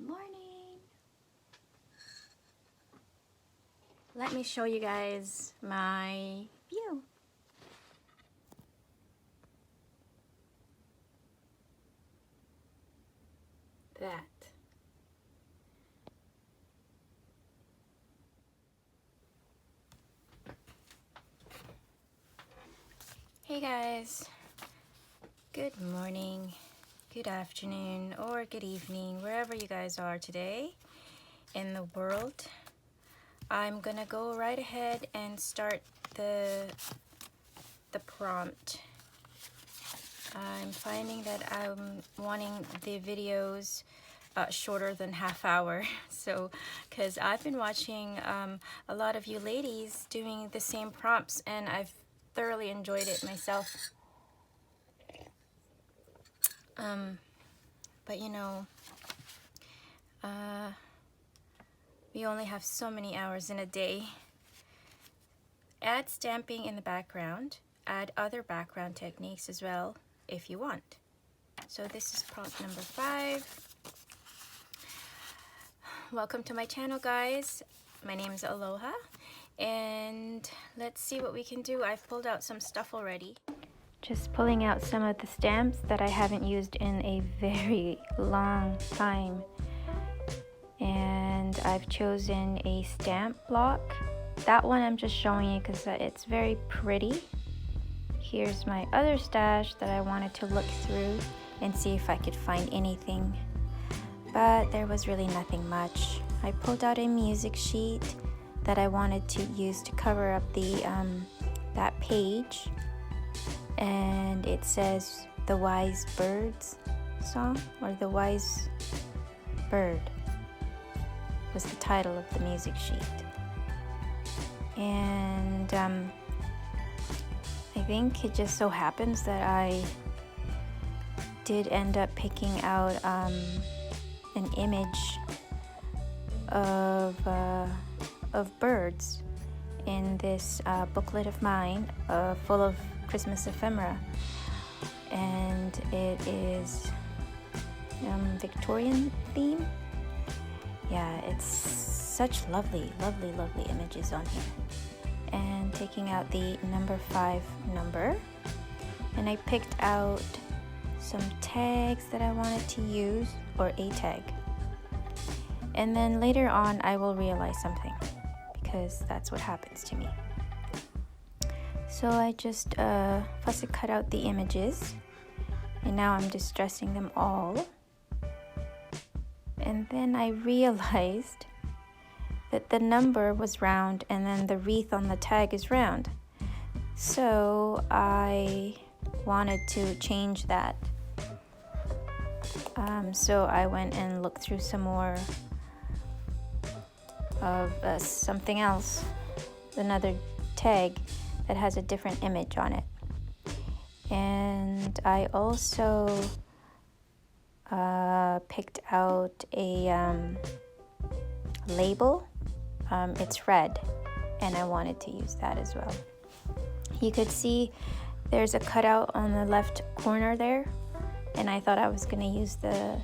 morning. Let me show you guys my view. That. Hey guys, good morning, good afternoon, or good evening, wherever you guys are today in the world. I'm gonna go right ahead and start the prompt. I'm finding that I'm wanting the videos shorter than half hour, so because I've been watching a lot of you ladies doing the same prompts and I've thoroughly enjoyed it myself. But you know, we only have so many hours in a day. Add stamping in the background. Add other background techniques as well if you want. So this is prompt number 5. Welcome to my channel, guys. My name is Aloha, and let's see what we can do. I've pulled out some stuff already. Just pulling out some of the stamps that I haven't used in a very long time. And I've chosen a stamp block. That one I'm just showing you because it's very pretty. Here's my other stash that I wanted to look through and see if I could find anything. But there was really nothing much. I pulled out a music sheet that I wanted to use to cover up the that page. And it says The Wise Birds song, or The Wise Bird was the title of the music sheet. And I think it just so happens that I did end up picking out an image of birds in this booklet of mine full of Christmas ephemera, and it is Victorian theme. Yeah, it's such lovely images on here. And taking out the number 5 number, and I picked out some tags that I wanted to use, or a tag. And then later on I will realize something, because that's what happens to me. So I just fussy cut out the images, and now I'm distressing them all. And then I realized that the number was round and then the wreath on the tag is round. So I wanted to change that. So I went and looked through some more of something else, another tag that has a different image on it. And I also picked out a label. It's red, and I wanted to use that as well. You could see there's a cutout on the left corner there, and I thought I was going to use the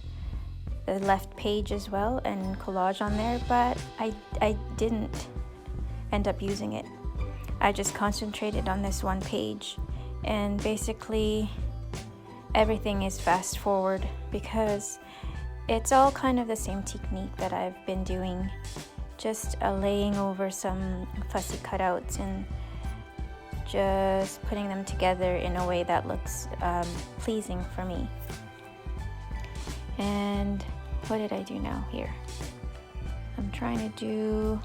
left page as well and collage on there, but I didn't end up using it. I just concentrated on this one page, and basically everything is fast forward because it's all kind of the same technique that I've been doing, just laying over some fussy cutouts and just putting them together in a way that looks pleasing for me. And what did I do now here? I'm trying to do,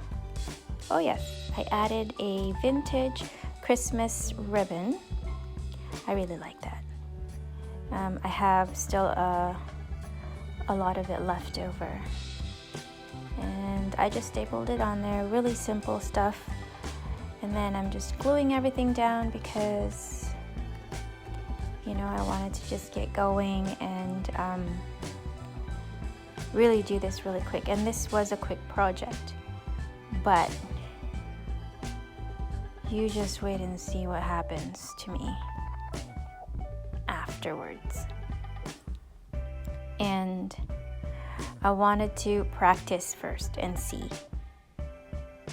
oh yes, I added a vintage Christmas ribbon. I really like that. I have still a lot of it left over, and I just stapled it on there. Really simple stuff. And then I'm just gluing everything down because, you know, I wanted to just get going and really do this really quick. And this was a quick project, but you just wait and see what happens to me afterwards. And I wanted to practice first and see,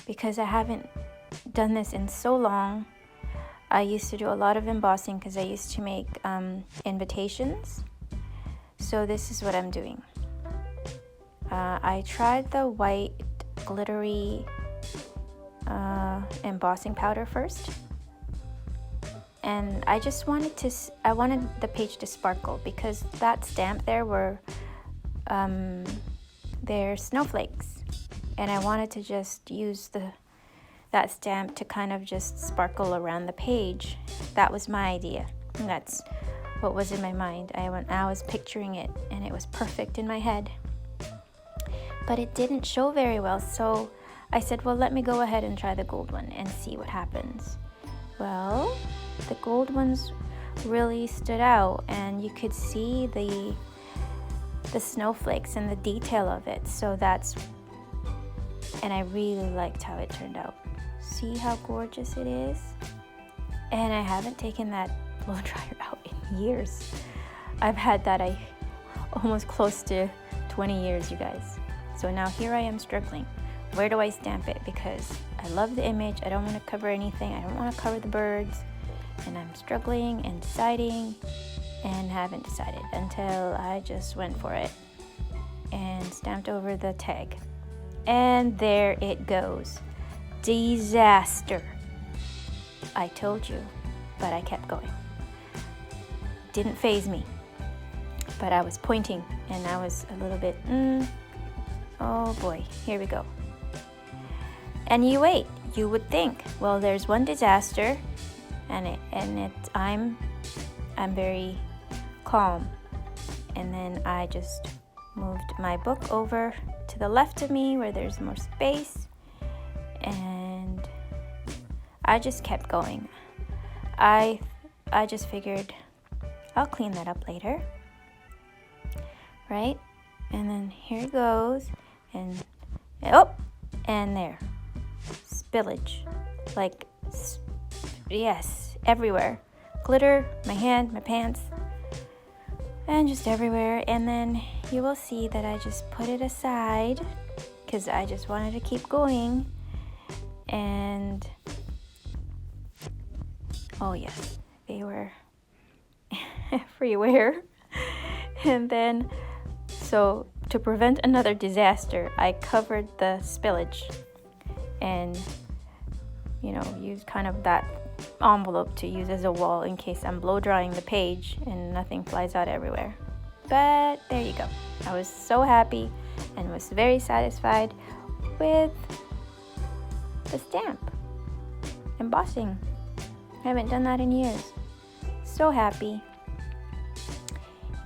because I haven't done this in so long. I used to do a lot of embossing because I used to make invitations. So this is what I'm doing. I tried the white glittery embossing powder first, and I just wanted the page to sparkle, because that stamp there were they're snowflakes, and I wanted to just use that stamp to kind of just sparkle around the page. That was my idea, and that's what was in my mind. I was picturing it, and it was perfect in my head, but it didn't show very well. So I said, well, let me go ahead and try the gold one and see what happens. Well, the gold ones really stood out, and you could see the snowflakes and the detail of it. So and I really liked how it turned out. See how gorgeous it is? And I haven't taken that blow dryer out in years. I've had that almost close to 20 years, you guys. So now here I am struggling. Where do I stamp it? Because I love the image. I don't want to cover anything. I don't want to cover the birds. And I'm struggling and deciding, and haven't decided until I just went for it and stamped over the tag. And there it goes. Disaster. I told you, but I kept going. Didn't faze me, but I was pointing, and I was a little bit, oh boy, here we go. And you would think, well, there's one disaster, and I'm very calm. And then I just moved my book over to the left of me where there's more space, and I just kept going. I just figured I'll clean that up later, right? And then here it goes, and and there, spillage, like, yes, everywhere. Glitter, my hand, my pants, and just everywhere. And then you will see that I just put it aside because I just wanted to keep going. And oh yes, they were everywhere. And then, so to prevent another disaster, I covered the spillage and used kind of that envelope to use as a wall in case I'm blow drying the page and nothing flies out everywhere. But there you go. I was so happy and was very satisfied with the stamp embossing. I haven't done that in years. So happy.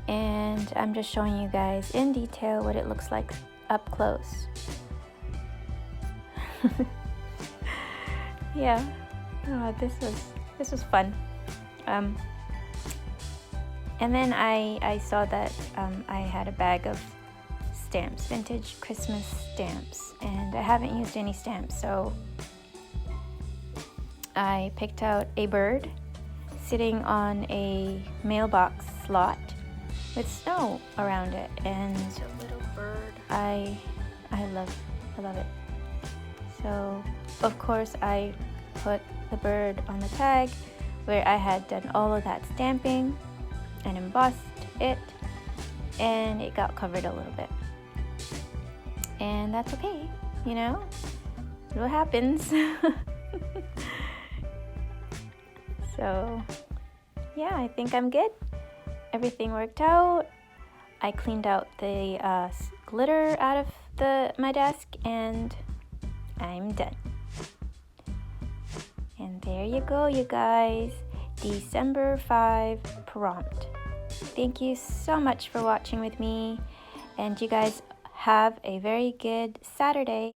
And I'm just showing you guys in detail what it looks like up close. Yeah. Oh, this was fun. And then I saw that I had a bag of stamps, vintage Christmas stamps, and I haven't used any stamps, so I picked out a bird sitting on a mailbox slot with snow around it, and it's a little bird. I love it. So of course I put the bird on the tag where I had done all of that stamping and embossed it, and it got covered a little bit, and that's okay, what happens. So yeah, I think I'm good. Everything worked out. I cleaned out the glitter out of my desk, and I'm done. And there you go, you guys. December 5 prompt. Thank you so much for watching with me, and you guys have a very good Saturday.